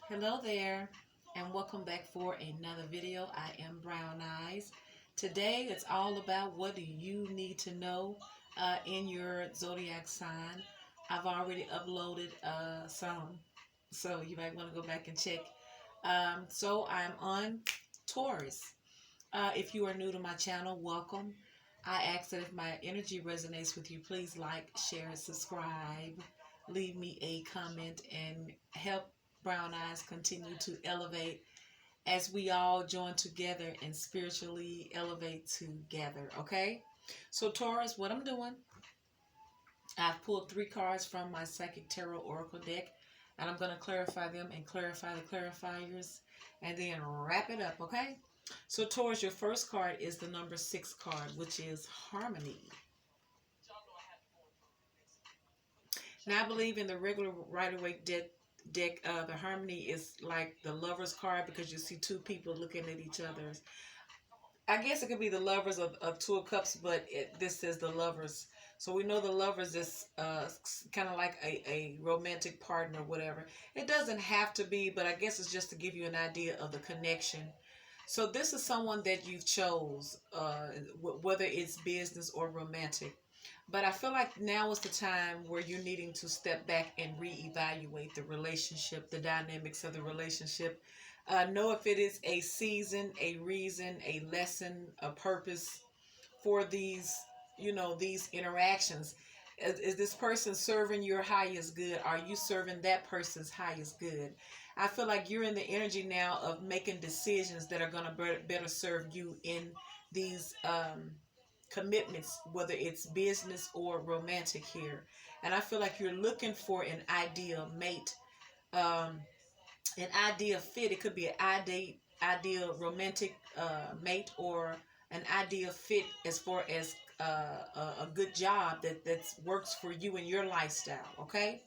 Hello there, and welcome back for another video. I am Brown Eyes. Today it's all about what do you need to know in your zodiac sign. I've already uploaded some, so you might want to go back and check. So I'm on Taurus. If you are new to my channel, welcome. I ask that if my energy resonates with you, please like, share, and subscribe. Leave me a comment and help Brown Eyes continue to elevate as we all join together and spiritually elevate together. Okay? So, Taurus, what I'm doing, I've pulled 3 cards from my Psychic Tarot Oracle deck, and I'm going to clarify them and clarify the clarifiers and then wrap it up. Okay? So, Taurus, your first card is the number 6 card, which is Harmony. Now, I believe in the regular Rider-Waite deck, the Harmony is like the Lovers card because you see 2 people looking at each other. I guess it could be the Lovers of 2 of Cups, but this says the Lovers. So we know the Lovers is kind of like a romantic partner, whatever. It doesn't have to be, but I guess it's just to give you an idea of the connection. So this is someone that you've chose, whether it's business or romantic. But I feel like now is the time where you're needing to step back and reevaluate the relationship, the dynamics of the relationship. Know if it is a season, a reason, a lesson, a purpose for these interactions. Is this person serving your highest good? Are you serving that person's highest good? I feel like you're in the energy now of making decisions that are going to better serve you in these commitments, whether it's business or romantic here. And I feel like you're looking for an ideal mate, an ideal fit. It could be an ideal romantic mate, or an ideal fit as far as a good job that works for you and your lifestyle. Okay.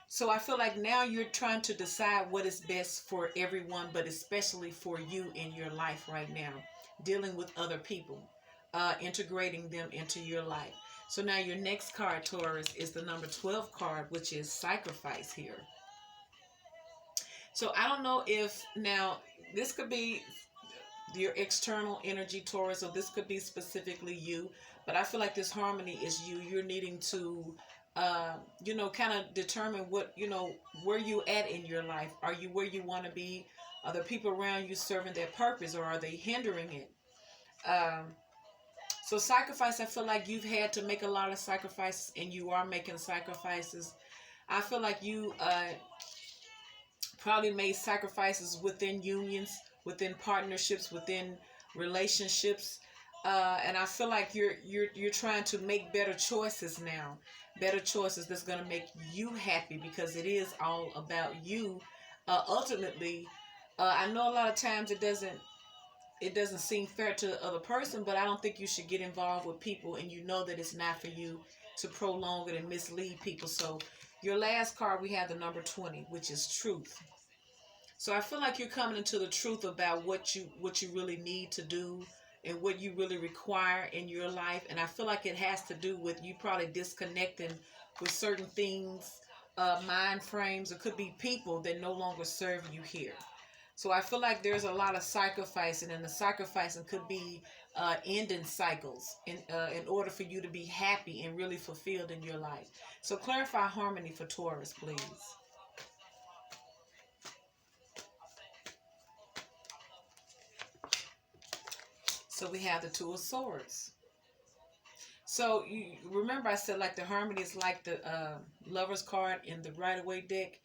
So I feel like now you're trying to decide what is best for everyone, but especially for you in your life right now, dealing with other people, integrating them into your life. So now your next card, Taurus, is the number 12 card, which is sacrifice here. So I don't know if now this could be your external energy, Taurus, or this could be specifically you, but I feel like this Harmony is you. You're needing to kind of determine where you at in your life. Are you where you want to be? Are the people around you serving their purpose, or are they hindering it? So sacrifice, I feel like you've had to make a lot of sacrifices, and you are making sacrifices. I feel like you probably made sacrifices within unions, within partnerships, within relationships. And I feel like you're trying to make better choices now, better choices that's going to make you happy, because it is all about you. Ultimately, I know a lot of times it doesn't seem fair to the other person, but I don't think you should get involved with people and you know that it's not for you to prolong it and mislead people. So your last card, we have the number 20, which is truth. So I feel like you're coming into the truth about what you really need to do and what you really require in your life. And I feel like it has to do with you probably disconnecting with certain things, mind frames. It could be people that no longer serve you here. So I feel like there's a lot of sacrificing, and the sacrificing could be ending cycles in order for you to be happy and really fulfilled in your life. So clarify Harmony for Taurus, please. So we have the Two of Swords. So you remember I said like the Harmony is like the Lover's card in the Rider-Waite deck.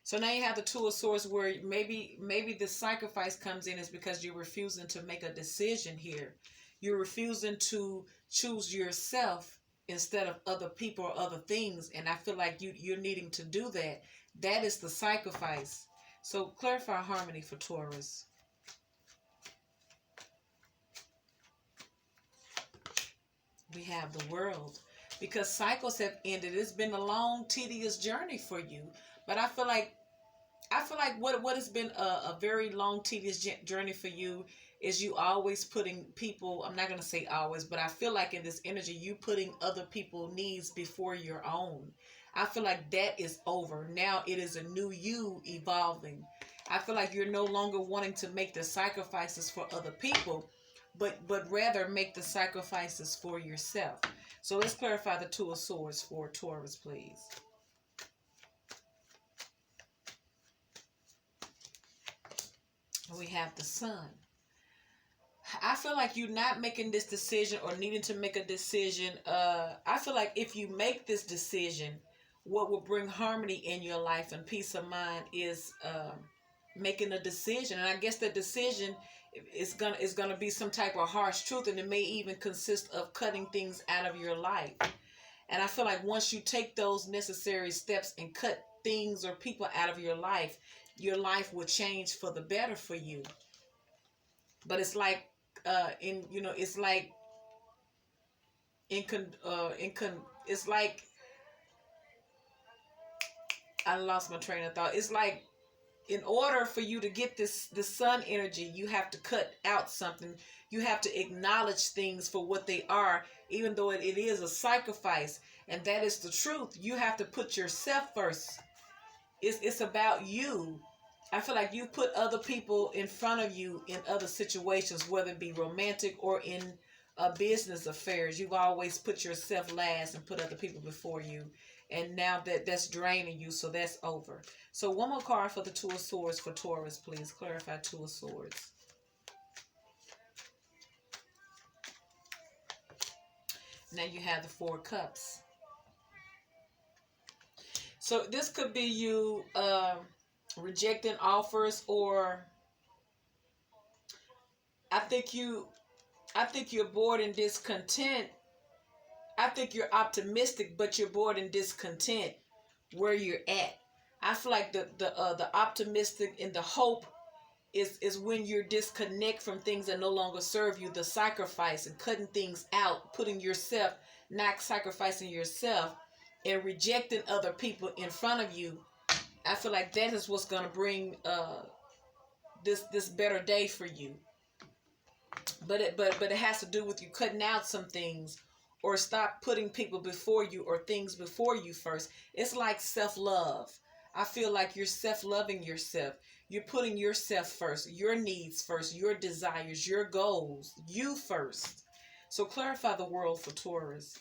So now you have the Two of Swords, where maybe the sacrifice comes in is because you're refusing to make a decision here. You're refusing to choose yourself instead of other people or other things. And I feel like you're needing to do that. That is the sacrifice. So clarify Harmony for Taurus. We have the World, because cycles have ended. It's been a long, tedious journey for you, but I feel like what has been a very long, tedious journey for you is you always putting people. I'm not gonna say always, but I feel like in this energy, you putting other people's needs before your own. I feel like that is over now. It is a new you evolving. I feel like you're no longer wanting to make the sacrifices for other people, but rather make the sacrifices for yourself. So let's clarify the Two of Swords for Taurus, please. We have the Sun. I feel like you're not making this decision or needing to make a decision. I feel like if you make this decision, what will bring harmony in your life and peace of mind is making a decision. And I guess the decision is gonna be some type of harsh truth, and it may even consist of cutting things out of your life. And I feel like once you take those necessary steps and cut things or people out of your life will change for the better for you. But it's like it's like it's like I lost my train of thought. It's like in order for you to get this sun energy, you have to cut out something. You have to acknowledge things for what they are, even though it is a sacrifice. And that is the truth. You have to put yourself first. It's about you. I feel like you put other people in front of you in other situations, whether it be romantic or in business affairs. You've always put yourself last and put other people before you. And now that's draining you, so that's over. So one more card for the Two of Swords for Taurus, please. Clarify Two of Swords. Now you have the Four of Cups. So this could be you rejecting offers, or I think you're bored and discontent. I think you're optimistic, but you're bored and discontent where you're at. I feel like the optimistic and the hope is when you're disconnect from things that no longer serve you. The sacrifice and cutting things out, putting yourself, not sacrificing yourself, and rejecting other people in front of you. I feel like that is what's gonna bring this better day for you. But it has to do with you cutting out some things, or stop putting people before you or things before you first. It's like self-love. I feel like you're self-loving yourself. You're putting yourself first, your needs first, your desires, your goals, you first. So clarify the world for Taurus.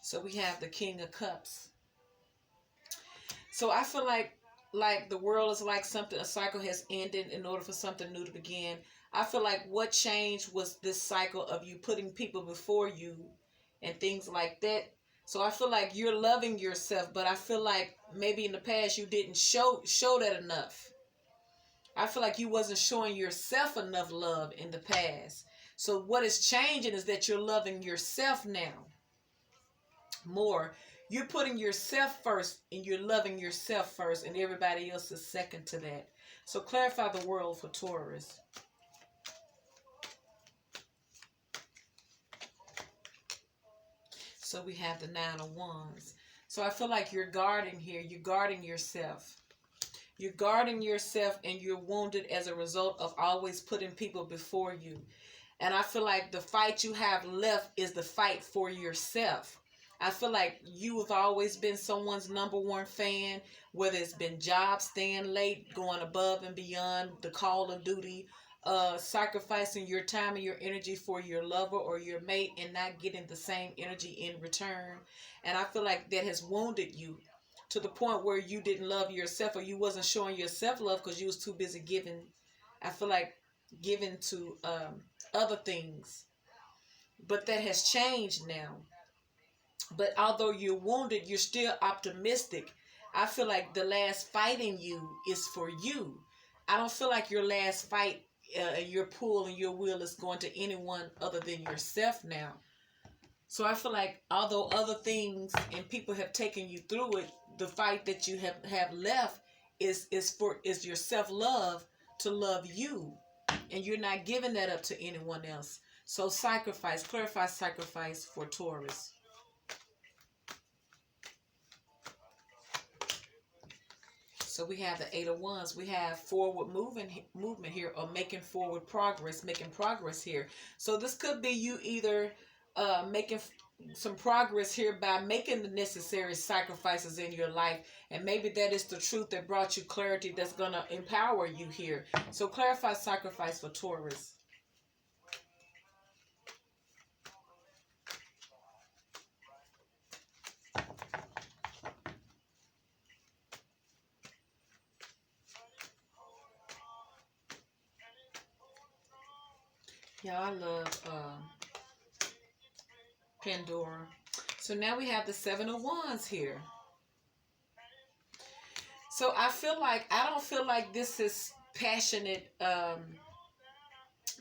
So we have the King of Cups. So I feel like the world is like something, a cycle has ended in order for something new to begin. I feel like what changed was this cycle of you putting people before you and things like that. So I feel like you're loving yourself, but I feel like maybe in the past you didn't show that enough. I feel like you wasn't showing yourself enough love in the past. So what is changing is that you're loving yourself now more. You're putting yourself first and you're loving yourself first, and everybody else is second to that. So clarify the world for Taurus. So we have the Nine of Wands. So I feel like you're guarding here. You're guarding yourself. You're guarding yourself, and you're wounded as a result of always putting people before you. And I feel like the fight you have left is the fight for yourself. I feel like you have always been someone's number one fan, whether it's been jobs, staying late, going above and beyond the call of duty, sacrificing your time and your energy for your lover or your mate and not getting the same energy in return. And I feel like that has wounded you to the point where you didn't love yourself, or you wasn't showing yourself love because you was too busy giving. I feel like giving to other things. But that has changed now. But although you're wounded, you're still optimistic. I feel like the last fight in you is for you. I don't feel like your last fight, your pull and your will is going to anyone other than yourself now. So I feel like although other things and people have taken you through it, the fight that you have left is your self-love, to love you. And you're not giving that up to anyone else. So sacrifice, clarify sacrifice for Taurus. So we have the Eight of Wands. We have forward movement here, or making forward progress, making progress here. So this could be you either making some progress here by making the necessary sacrifices in your life, and maybe that is the truth that brought you clarity that's going to empower you here. So clarify sacrifice for Taurus. Yeah, I love Pandora. So now we have the Seven of Wands here. So I don't feel like this is passionate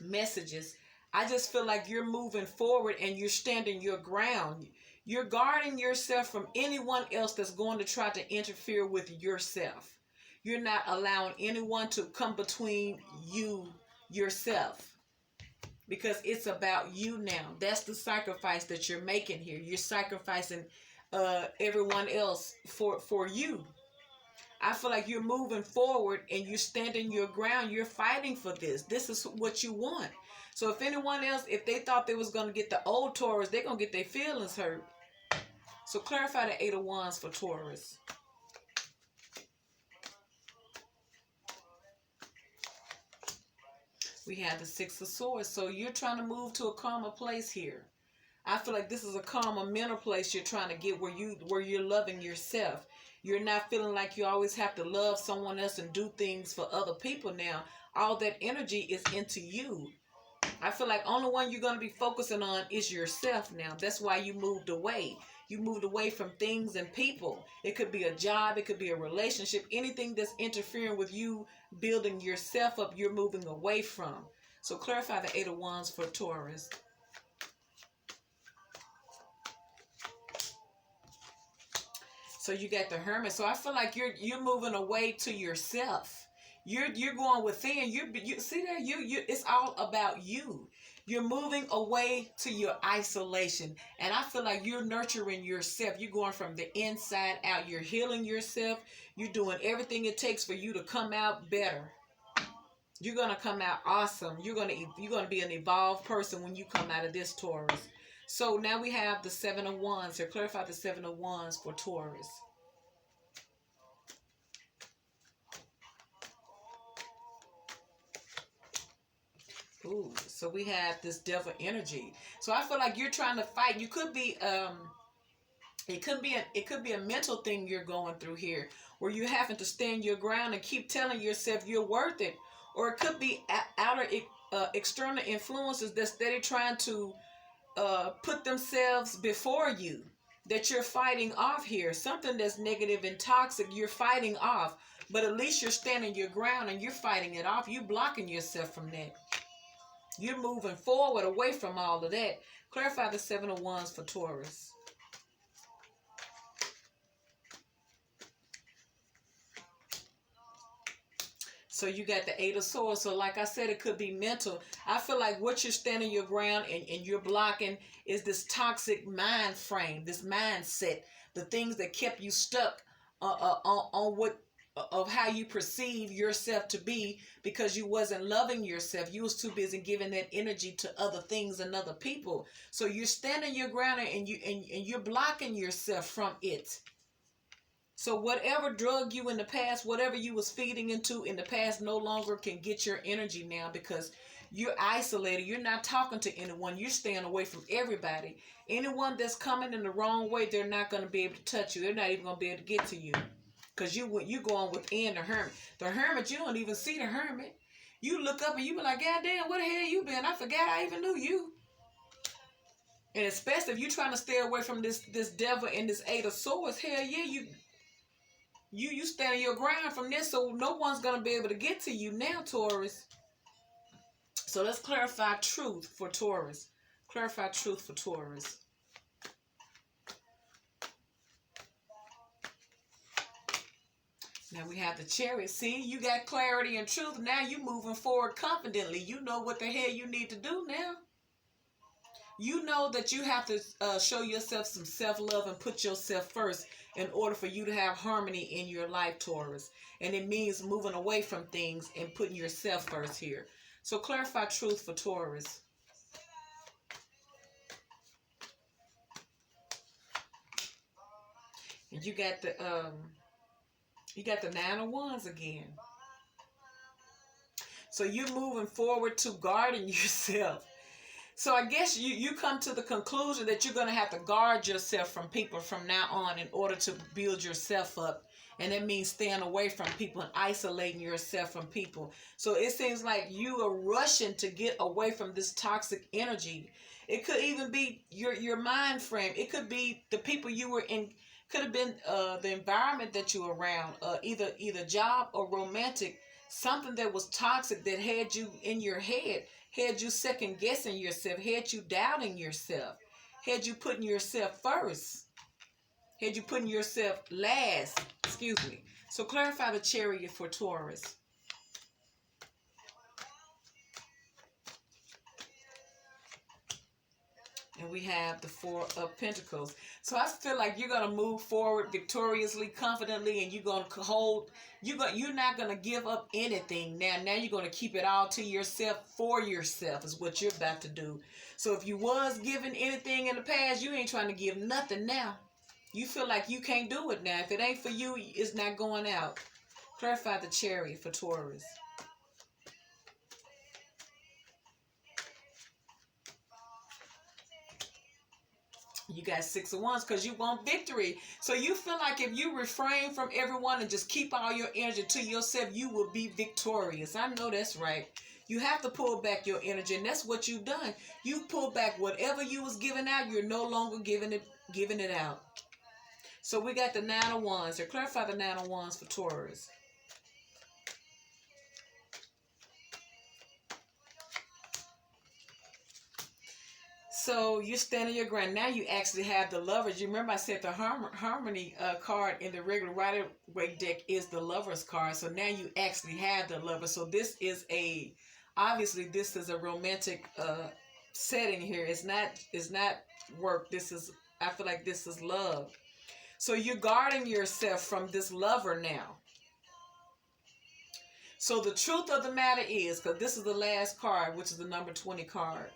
messages. I just feel like you're moving forward and you're standing your ground. You're guarding yourself from anyone else that's going to try to interfere with yourself. You're not allowing anyone to come between you, yourself, because it's about you now. That's the sacrifice that you're making here. You're sacrificing everyone else for you. I feel like you're moving forward and you're standing your ground. You're fighting for this. This is what you want. So if anyone else, if they thought they was going to get the old Taurus, they're going to get their feelings hurt. So clarify the Eight of Wands for Taurus. We have the Six of Swords. So you're trying to move to a calmer place here. I feel like this is a calmer mental place you're trying to get, where you're loving yourself. You're not feeling like you always have to love someone else and do things for other people now. All that energy is into you. I feel like only one you're going to be focusing on is yourself now. That's why you moved away. You moved away from things and people. It could be a job. It could be a relationship. Anything that's interfering with you building yourself up, you're moving away from. So clarify the Eight of Wands for Taurus. So you got the Hermit. So I feel like you're moving away to yourself. You're going within. You see that you it's all about you. You're moving away to your isolation, and I feel like you're nurturing yourself. You're going from the inside out. You're healing yourself. You're doing everything it takes for you to come out better. You're gonna come out awesome. You're gonna be an evolved person when you come out of this, Taurus. So now we have the Seven of Wands. So clarify the Seven of Wands for Taurus. Ooh, so we have this devil energy. So I feel like you're trying to fight. You could be it could be a mental thing you're going through here, where you're having to stand your ground and keep telling yourself you're worth it. Or it could be outer external influences that's steady trying to put themselves before you, that you're fighting off here. Something that's negative and toxic, you're fighting off. But at least you're standing your ground and you're fighting it off. You're blocking yourself from that. You're moving forward away from all of that. Clarify the Seven of Wands for Taurus. So you got the Eight of Swords. So like I said, it could be mental. I feel like what you're standing your ground and you're blocking is this toxic mind frame, this mindset, the things that kept you stuck on what of how you perceive yourself to be, because you wasn't loving yourself. You was too busy giving that energy to other things and other people. So you're standing your ground and you're blocking yourself from it. So whatever drug you in the past, whatever you was feeding into in the past, no longer can get your energy now, because you're isolated. You're not talking to anyone. You're staying away from everybody. Anyone that's coming in the wrong way, they're not going to be able to touch you. They're not even going to be able to get to you, because you going within the Hermit. The Hermit, you don't even see the Hermit. You look up and you be like, God damn, where the hell you been? I forgot I even knew you. And especially if you're trying to stay away from this devil and this Eight of Swords, hell yeah, you stand your ground from this, so no one's going to be able to get to you now, Taurus. So let's clarify truth for Taurus. Clarify truth for Taurus. Now we have the Chariot. See, you got clarity and truth. Now you moving forward confidently. You know what the hell you need to do now. You know that you have to show yourself some self-love and put yourself first in order for you to have harmony in your life, Taurus. And it means moving away from things and putting yourself first here. So clarify truth for Taurus. And you got the Nine of Wands again. So you're moving forward to guarding yourself. So I guess you come to the conclusion that you're going to have to guard yourself from people from now on in order to build yourself up. And that means staying away from people and isolating yourself from people. So it seems like you are rushing to get away from this toxic energy. It could even be your mind frame. It could be the people you were in. Could have been the environment that you were around. Either job or romantic. Something that was toxic that had you in your head. Had you second guessing yourself. Had you doubting yourself. Had you putting yourself first. Had you putting yourself last. Excuse me. So clarify the Chariot for Taurus. And we have the Four of Pentacles. So I feel like you're going to move forward victoriously, confidently, and you're going to hold, you're not going to give up anything. Now you're going to keep it all to yourself, for yourself is what you're about to do. So if you was giving anything in the past, you ain't trying to give nothing now. You feel like you can't do it now. If it ain't for you, it's not going out. Clarify the Chariot for Taurus. You got Six of Wands because you want victory. So you feel like if you refrain from everyone and just keep all your energy to yourself, you will be victorious. I know that's right. You have to pull back your energy, and that's what you've done. You pull back whatever you was giving out. You're no longer giving it out. So we got the Nine of Wands. So clarify the Nine of Wands for Taurus. So you're standing your ground. Now you actually have the Lovers. You remember I said the Harmony card in the regular Rider-Waite deck is the Lovers card. So now you actually have the Lovers. So this is obviously this is a romantic setting here. It's not work. I feel like this is love. So you're guarding yourself from this lover now. So the truth of the matter is, because this is the last card, which is the number 20 card.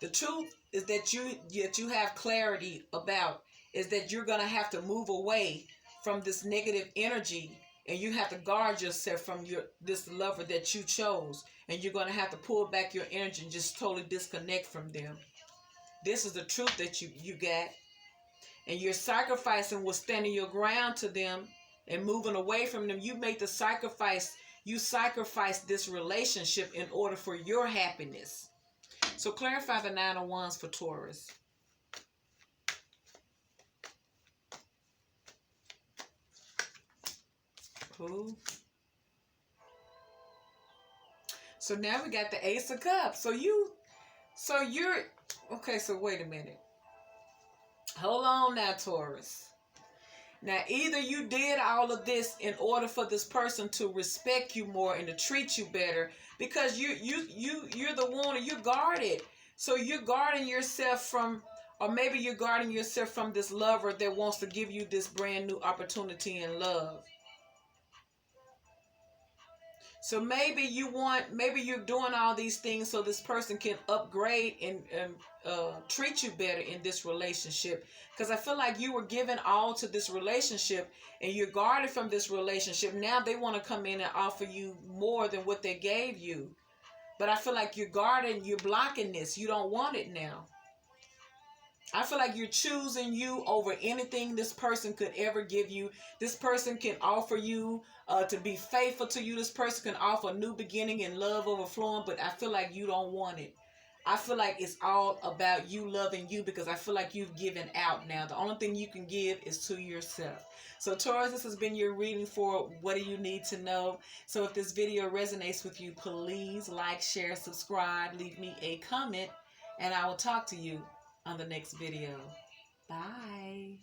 The truth is that you have clarity about is that you're going to have to move away from this negative energy, and you have to guard yourself from this lover that you chose, and you're going to have to pull back your energy and just totally disconnect from them. This is the truth that you got, and you're sacrificing what's standing your ground to them and moving away from them. You make the sacrifice. You sacrifice this relationship in order for your happiness. So clarify the Nine of Wands for Taurus. Cool. So now we got the Ace of Cups. So you're okay. So wait a minute. Hold on now, Taurus. Now, either you did all of this in order for this person to respect you more and to treat you better, because you're the one, and you're guarded. So you're guarding yourself from, or maybe you're guarding yourself from this lover that wants to give you this brand new opportunity in love. So maybe you're doing all these things so this person can upgrade and treat you better in this relationship. Because I feel like you were given all to this relationship and you're guarded from this relationship. Now they want to come in and offer you more than what they gave you. But I feel like you're guarding, you're blocking this. You don't want it now. I feel like you're choosing you over anything this person could ever give you. This person can offer you to be faithful to you. This person can offer a new beginning and love overflowing, but I feel like you don't want it. I feel like it's all about you loving you, because I feel like you've given out now. The only thing you can give is to yourself. So Taurus, this has been your reading for What Do You Need to Know. So if this video resonates with you, please like, share, subscribe, leave me a comment, and I will talk to you on the next video. Bye.